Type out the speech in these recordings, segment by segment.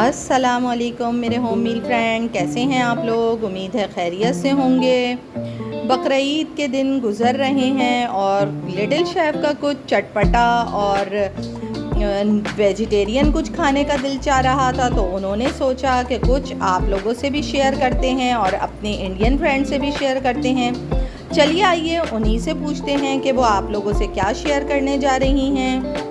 अस्सलाम वालेकुम मेरे होम मील फ्रेंड, कैसे हैं आप लोग। उम्मीद है खैरियत से होंगे। बकरीद के दिन गुज़र रहे हैं और लिटिल शेफ़ का कुछ चटपटा और वेजिटेरियन कुछ खाने का दिल चाह रहा था, तो उन्होंने सोचा कि कुछ आप लोगों से भी शेयर करते हैं और अपने इंडियन फ्रेंड से भी शेयर करते हैं। चलिए आइए उन्हीं से पूछते हैं कि वो आप लोगों से क्या शेयर करने जा रही हैं।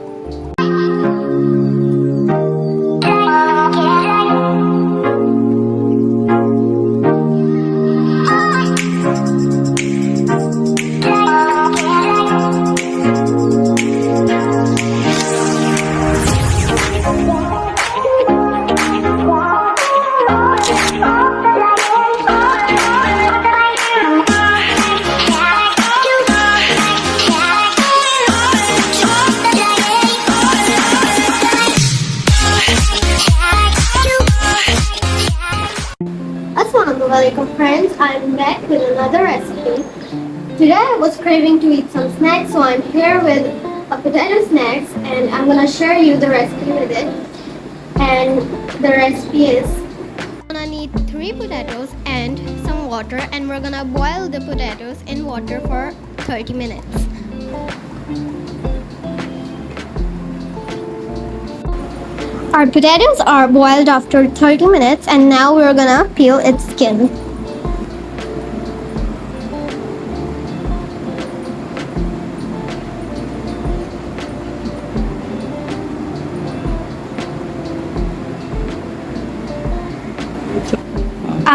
Assalamualaikum friends, I'm back with another recipe. Today I was craving to eat some snacks, so I'm here with a potato snacks and I'm gonna share you the recipe with it. And the recipe is, we're gonna need 3 potatoes and some water, and we're gonna boil the potatoes in water for 30 minutes. Our potatoes are boiled after 30 minutes and now we're gonna peel its skin.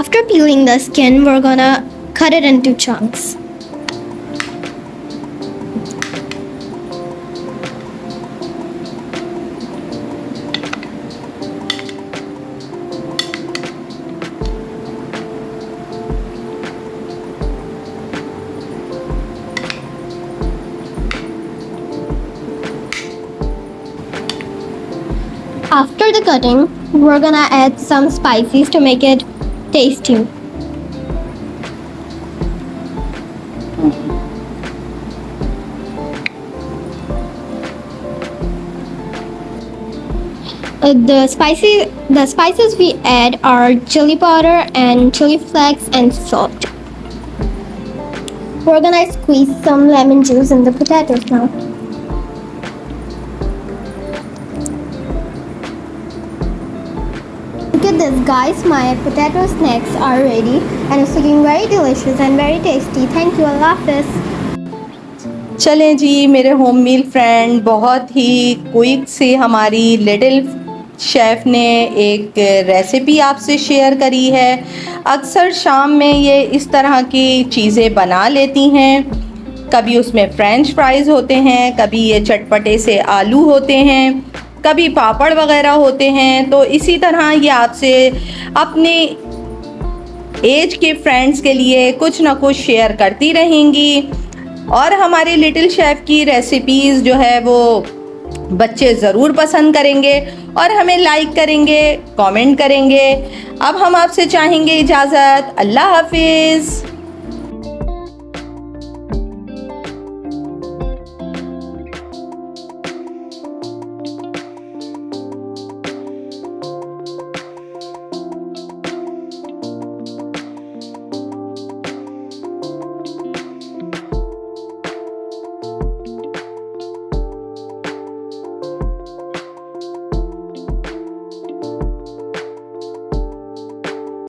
After peeling the skin, we're gonna cut it into chunks. After the cutting, we're gonna add some spices to make it tasty. The spices we add are chili powder and chili flakes and salt. We're gonna squeeze some lemon juice in the potatoes now. Look at this guys, my potato snacks are ready and it's looking very delicious and very tasty. Thank you, Allah Hafiz. चलें जी मेरे home मील friend, बहुत ही quick से हमारी little chef ने एक recipe आपसे share करी है। अक्सर शाम में ये इस तरह की चीज़ें बना लेती हैं। कभी उसमें फ्रेंच फ्राइज़ होते हैं, कभी ये चटपटे से आलू होते हैं, कभी पापड़ वगैरह होते हैं। तो इसी तरह ये आपसे अपने एज के फ्रेंड्स के लिए कुछ ना कुछ शेयर करती रहेंगी। और हमारे लिटिल शेफ़ की रेसिपीज़ जो है वो बच्चे ज़रूर पसंद करेंगे और हमें लाइक करेंगे, कमेंट करेंगे। अब हम आपसे चाहेंगे इजाज़त। अल्लाह हाफिज़।